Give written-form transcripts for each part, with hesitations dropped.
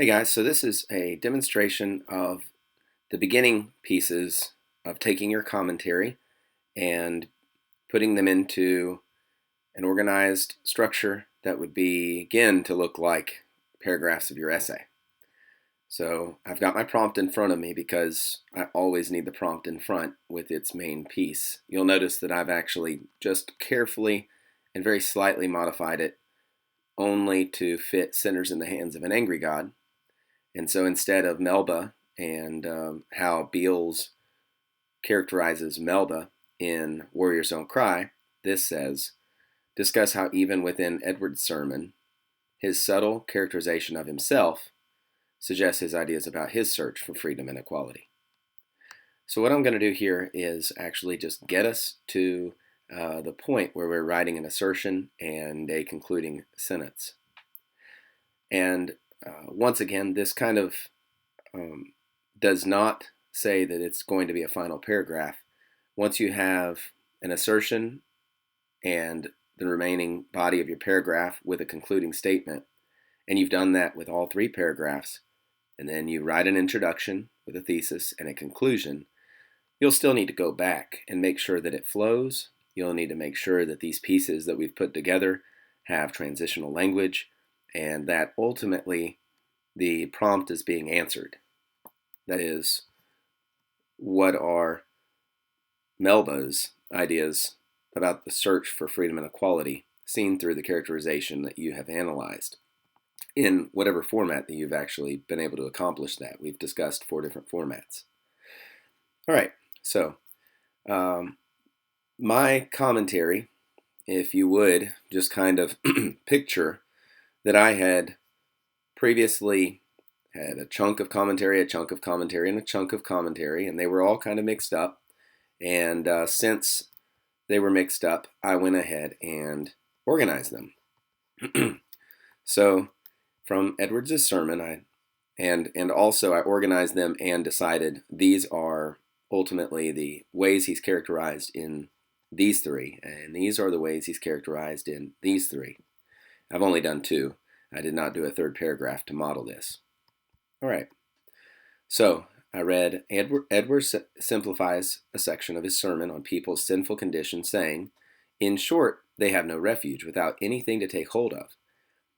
Hey guys, so this is a demonstration of the beginning pieces of taking your commentary and putting them into an organized structure that would begin to look like paragraphs of your essay. So I've got my prompt in front of me because I always need the prompt in front with its main piece. You'll notice that I've actually just carefully and very slightly modified it only to fit sinners in the hands of an angry God. And so instead of Melba and how Beals characterizes Melba in Warriors Don't Cry, this says, discuss how even within Edward's sermon, his subtle characterization of himself suggests his ideas about his search for freedom and equality. So what I'm going to do here is actually just get us to the point where we're writing an assertion and a concluding sentence. And once again, this kind of does not say that it's going to be a final paragraph. Once you have an assertion and the remaining body of your paragraph with a concluding statement, and you've done that with all three paragraphs, and then you write an introduction with a thesis and a conclusion, you'll still need to go back and make sure that it flows. You'll need to make sure that these pieces that we've put together have transitional language and that ultimately the prompt is being answered. That is, what are Melba's ideas about the search for freedom and equality seen through the characterization that you have analyzed in whatever format that you've actually been able to accomplish that. We've discussed 4 different formats. All right, so my commentary, if you would, just kind of picture that I had previously had a chunk of commentary, a chunk of commentary, and a chunk of commentary, and they were all kind of mixed up. And since they were mixed up, I went ahead and organized them. So from Edwards' sermon, and also I organized them and decided these are ultimately the ways he's characterized in these 3, and these are the ways he's characterized in these 3. I've only done 2. I did not do a 3rd paragraph to model this. All right, so I read Edward simplifies a section of his sermon on people's sinful condition, saying, in short, they have no refuge without anything to take hold of.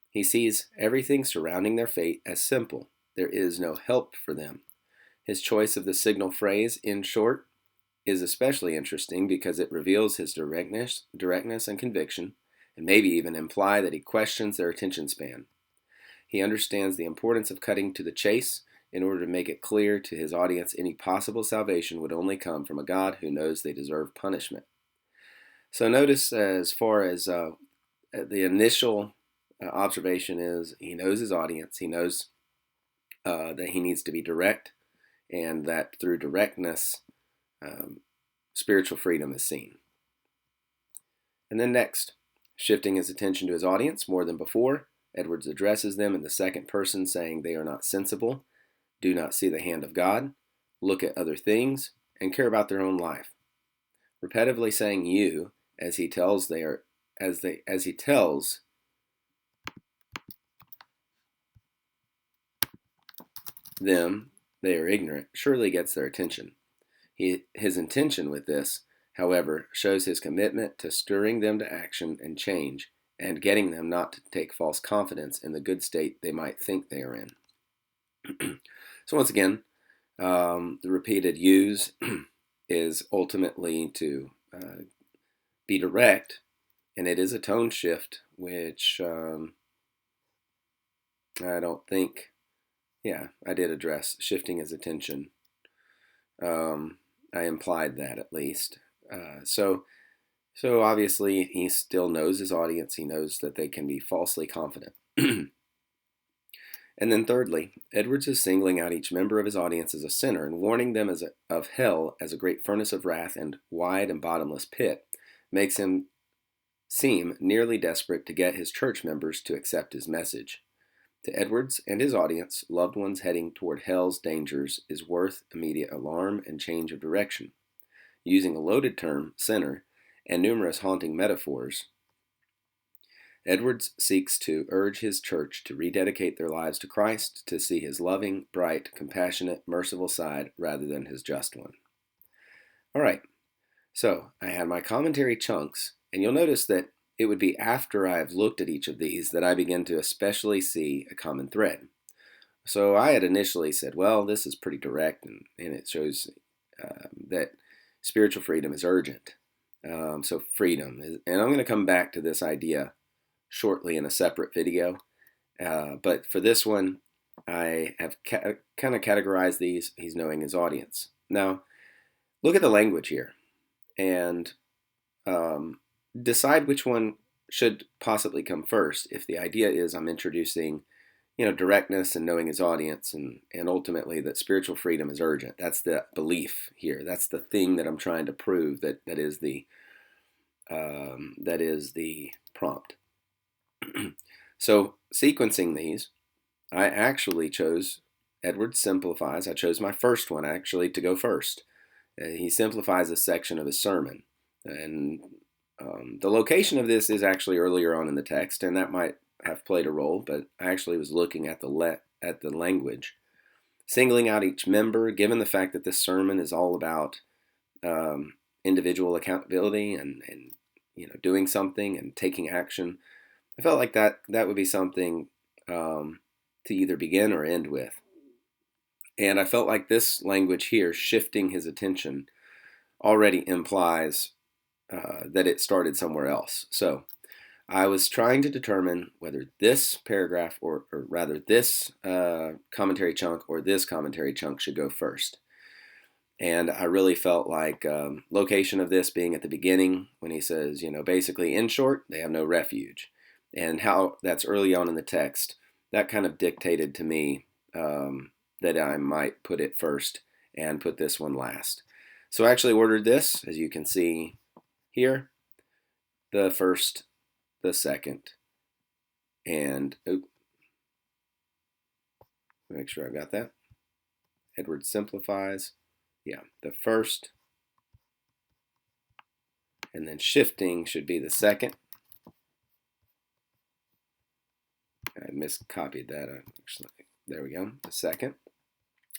He sees everything surrounding their fate as simple. There is no help for them. His choice of the signal phrase, in short, is especially interesting because it reveals his directness and conviction, and maybe even imply that he questions their attention span. He understands the importance of cutting to the chase in order to make it clear to his audience any possible salvation would only come from a God who knows they deserve punishment. So notice as far as the initial observation is he knows his audience. He knows that he needs to be direct and that through directness, spiritual freedom is seen. And then next, shifting his attention to his audience more than before, Edwards addresses them in the second person, saying they are not sensible, do not see the hand of God, look at other things, and care about their own life. Repetitively saying you, as he tells them they are ignorant, surely gets their attention. His intention with this, however, shows his commitment to stirring them to action and change, and getting them not to take false confidence in the good state they might think they are in. So once again, the repeated use is ultimately to be direct, and it is a tone shift, which I don't think, I did address shifting his attention. I implied that at least. So obviously he still knows his audience. He knows that they can be falsely confident. And then thirdly, Edwards is singling out each member of his audience as a sinner and warning them of hell as a great furnace of wrath and wide and bottomless pit, makes him seem nearly desperate to get his church members to accept his message. To Edwards and his audience, loved ones heading toward hell's dangers is worth immediate alarm and change of direction. Using a loaded term, sinner, and numerous haunting metaphors, Edwards seeks to urge his church to rededicate their lives to Christ, to see his loving, bright, compassionate, merciful side rather than his just one. All right, so I had my commentary chunks, and you'll notice that it would be after I've looked at each of these that I begin to especially see a common thread. So I had initially said, well, this is pretty direct, and it shows that spiritual freedom is urgent. So freedom, and I'm going to come back to this idea shortly in a separate video. But for this one, I have kind of categorized these. He's knowing his audience. Now, look at the language here and decide which one should possibly come first. If the idea is I'm introducing, directness and knowing his audience, and ultimately that spiritual freedom is urgent. That's the belief here. That's the thing that I'm trying to prove. That is the prompt. So sequencing these, I actually chose Edwards simplifies. I chose my first one actually to go first. He simplifies a section of his sermon, and the location of this is actually earlier on in the text, and that might have played a role. But I actually was looking at the language, singling out each member. Given the fact that this sermon is all about individual accountability and doing something and taking action, I felt like that would be something to either begin or end with. And I felt like this language here, shifting his attention, already implies that it started somewhere else. So I was trying to determine whether this paragraph, or rather this commentary chunk or this commentary chunk should go first. And I really felt like location of this being at the beginning when he says, basically, in short, they have no refuge. And how that's early on in the text, that kind of dictated to me that I might put it first and put this one last. So I actually ordered this, as you can see here, the first, the second, and make sure I've got that. Edwards simplifies. Yeah, the first, and then shifting should be the second. I miscopied that. Actually, there we go, the second.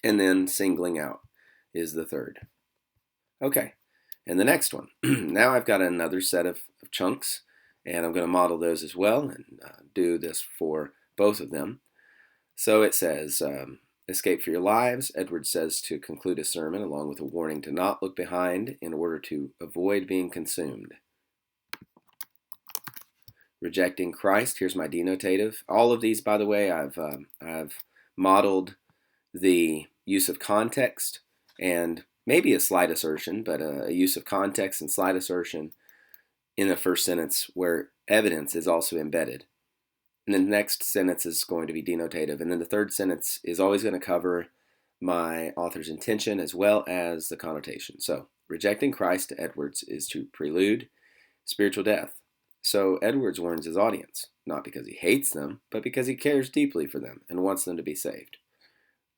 And then singling out is the third. Okay, and the next one. Now I've got another set of chunks, and I'm going to model those as well and do this for both of them. So it says, escape for your lives. Edwards says to conclude a sermon along with a warning to not look behind in order to avoid being consumed. Rejecting Christ. Here's my denotative. All of these, by the way, I've modeled the use of context and maybe a slight assertion, but a use of context and slight assertion in the first sentence where evidence is also embedded. And then the next sentence is going to be denotative. And then the third sentence is always going to cover my author's intention as well as the connotation. So rejecting Christ to Edwards is to prelude spiritual death. So Edwards warns his audience, not because he hates them, but because he cares deeply for them and wants them to be saved.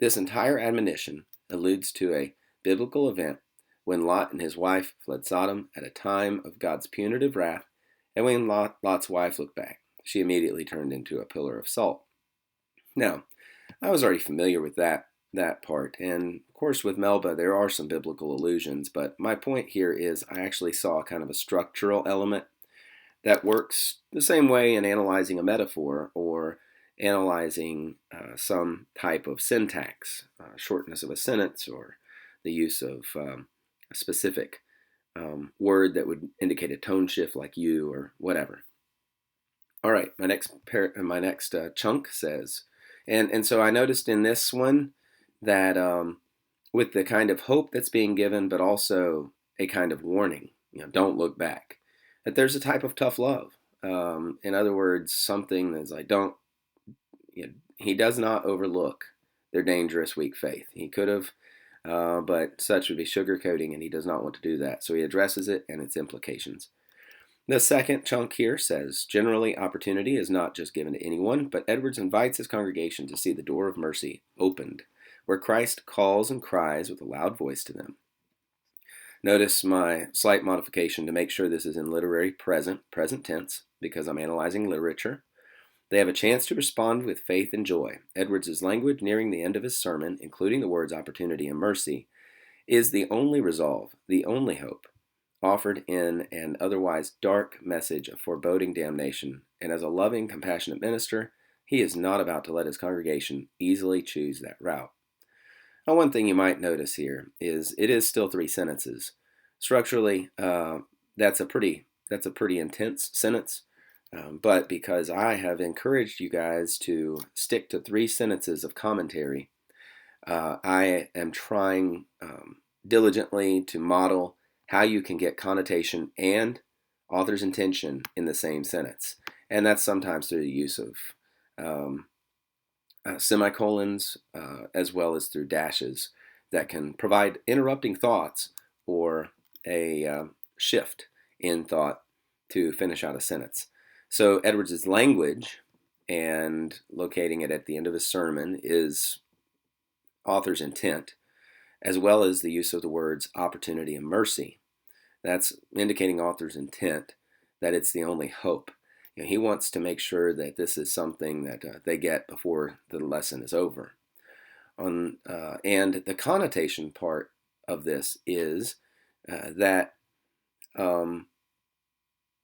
This entire admonition alludes to a biblical event when Lot and his wife fled Sodom at a time of God's punitive wrath, and when Lot's wife looked back, she immediately turned into a pillar of salt. Now, I was already familiar with that part, and of course with Melba there are some biblical allusions, but my point here is I actually saw kind of a structural element that works the same way in analyzing a metaphor or analyzing some type of syntax, shortness of a sentence, or the use of a specific word that would indicate a tone shift like you or whatever. All right, my next chunk says, and so I noticed in this one that with the kind of hope that's being given, but also a kind of warning, don't look back, that there's a type of tough love. In other words, something that's like, he does not overlook their dangerous, weak faith. He could have, but such would be sugarcoating, and he does not want to do that. So he addresses it and its implications. The second chunk here says, generally opportunity is not just given to anyone, but Edwards invites his congregation to see the door of mercy opened, where Christ calls and cries with a loud voice to them. Notice my slight modification to make sure this is in literary present tense, because I'm analyzing literature. They have a chance to respond with faith and joy. Edwards's language nearing the end of his sermon, including the words opportunity and mercy, is the only resolve, the only hope, offered in an otherwise dark message of foreboding damnation, and as a loving, compassionate minister, he is not about to let his congregation easily choose that route. Now, one thing you might notice here is it is still 3 sentences. Structurally, that's a pretty intense sentence, but because I have encouraged you guys to stick to 3 sentences of commentary, I am trying diligently to model how you can get connotation and author's intention in the same sentence. And that's sometimes through the use of semicolons as well as through dashes that can provide interrupting thoughts or a shift in thought to finish out a sentence. So Edwards's language and locating it at the end of his sermon is author's intent, as well as the use of the words opportunity and mercy. That's indicating author's intent that it's the only hope. He wants to make sure that this is something that they get before the lesson is over. And the connotation part of this is that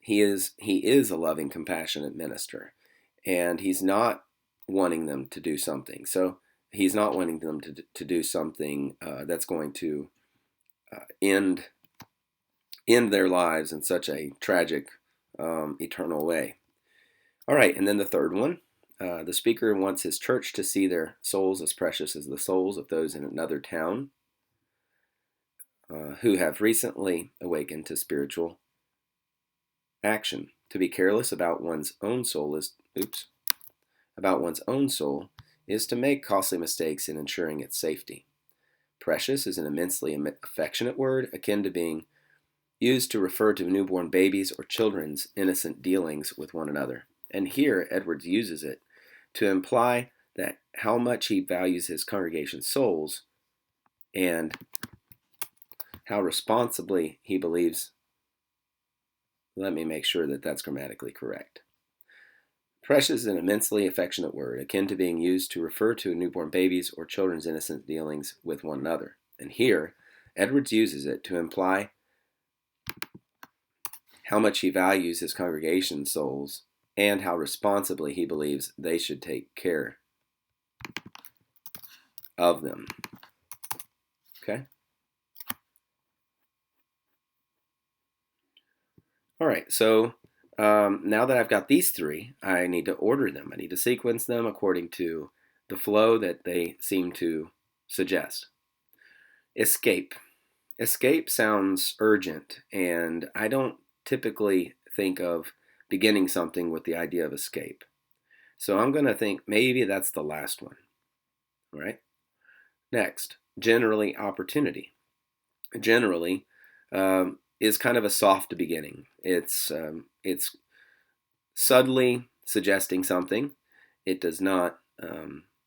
he is a loving, compassionate minister, and he's not wanting them to do something. So he's not wanting them to do something that's going to end their lives in such a tragic, eternal way. All right, and then the third one. The speaker wants his church to see their souls as precious as the souls of those in another town who have recently awakened to spiritual action. To be careless about one's own soul is to make costly mistakes in ensuring its safety. Precious is an immensely affectionate word, akin to being used to refer to newborn babies or children's innocent dealings with one another. And here Edwards uses it to imply that how much he values his congregation's souls and how responsibly he believes. Let me make sure that that's grammatically correct. Precious is an immensely affectionate word, akin to being used to refer to newborn babies or children's innocent dealings with one another. And here, Edwards uses it to imply how much he values his congregation's souls and how responsibly he believes they should take care of them. Okay? All right, so now that I've got these 3, I need to order them. I need to sequence them according to the flow that they seem to suggest. Escape. Escape sounds urgent, and I don't typically think of beginning something with the idea of escape. So I'm going to think maybe that's the last one. All right? Next, generally opportunity. Generally is kind of a soft beginning. It's subtly suggesting something. It does not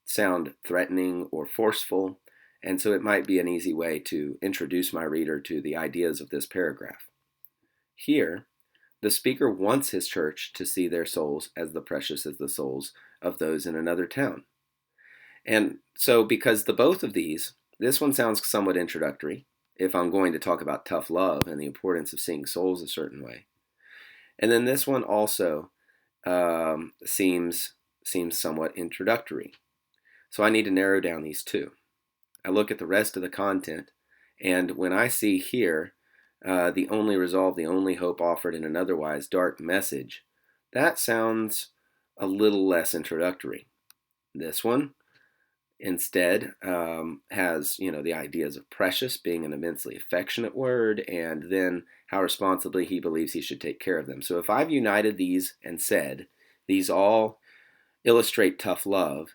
sound threatening or forceful, and so it might be an easy way to introduce my reader to the ideas of this paragraph. Here, the speaker wants his church to see their souls as precious as the souls of those in another town. And so because the both of these, this one sounds somewhat introductory, if I'm going to talk about tough love and the importance of seeing souls a certain way. And then this one also seems somewhat introductory. So I need to narrow down these 2. I look at the rest of the content, and when I see here the only resolve, the only hope offered in an otherwise dark message, that sounds a little less introductory. This one instead has the ideas of precious being an immensely affectionate word, and then how responsibly he believes he should take care of them. So if I've united these and said these all illustrate tough love,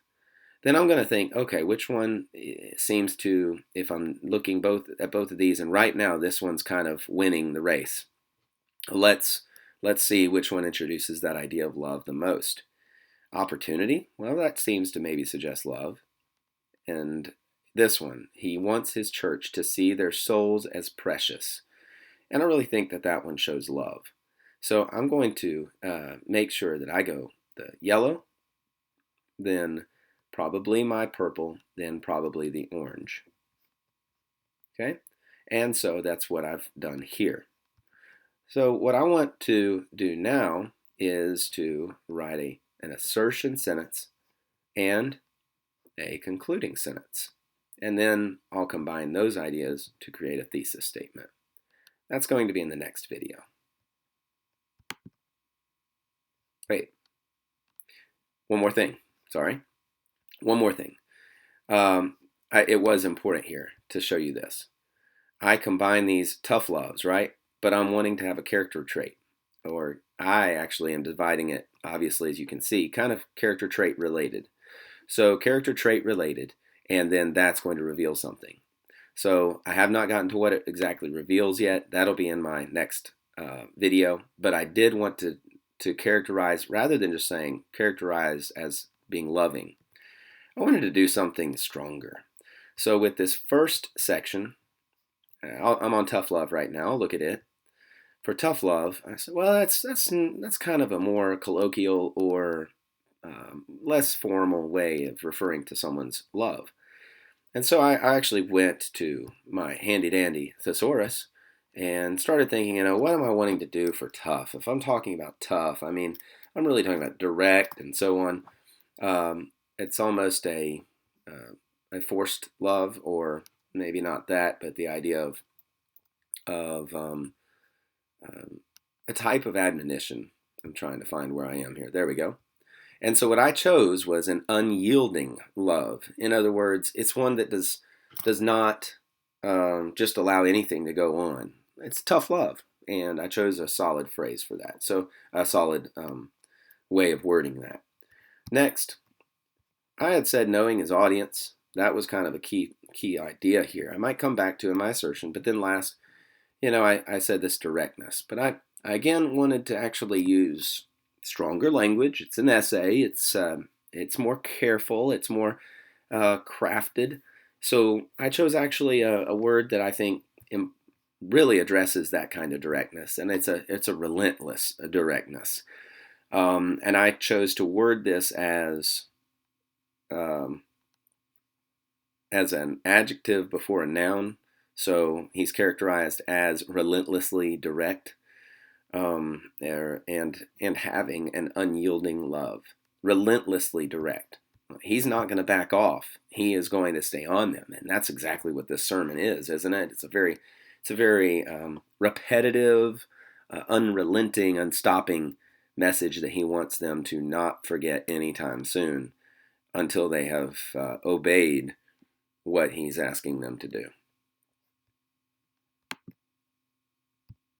then I'm going to think, okay, which one seems to, if I'm looking at both of these, and right now this one's kind of winning the race. Let's see which one introduces that idea of love the most. Opportunity, well, that seems to maybe suggest love. And this one, he wants his church to see their souls as precious. And I really think that that one shows love. So I'm going to make sure that I go the yellow, then probably my purple, then probably the orange. Okay? And so that's what I've done here. So what I want to do now is to write an assertion sentence and a concluding sentence. And then I'll combine those ideas to create a thesis statement. That's going to be in the next video. Wait, one more thing. Sorry. One more thing. It was important here to show you this. I combine these tough loves, right? But I'm wanting to have a character trait. Or I actually am dividing it, obviously, as you can see, kind of character trait related. So character trait related, and then that's going to reveal something. So I have not gotten to what it exactly reveals yet. That'll be in my next video. But I did want to characterize, rather than just saying characterize as being loving, I wanted to do something stronger. So with this first section, I'm on tough love right now. I'll look at it. For tough love, I said, well, that's kind of a more colloquial or less formal way of referring to someone's love. And so I actually went to my handy-dandy thesaurus and started thinking, what am I wanting to do for tough? If I'm talking about tough, I mean, I'm really talking about direct and so on. It's almost a forced love, or maybe not that, but the idea of a type of admonition. I'm trying to find where I am here. There we go. And so what I chose was an unyielding love. In other words, it's one that does not just allow anything to go on. It's tough love, and I chose a solid phrase for that. So a solid way of wording that. Next, I had said knowing his audience. That was kind of a key idea here. I might come back to in my assertion, but then last, I said this directness. But I again wanted to actually use stronger language. It's an essay. It's more careful. It's more crafted. So I chose actually a word that I think really addresses that kind of directness, and it's a relentless directness. And I chose to word this as an adjective before a noun. So he's characterized as relentlessly direct, and having an unyielding love. Relentlessly direct. He's not going to back off. He is going to stay on them, and that's exactly what this sermon is, isn't it? It's a very repetitive, unrelenting, unstopping message that he wants them to not forget anytime soon, until they have obeyed what he's asking them to do.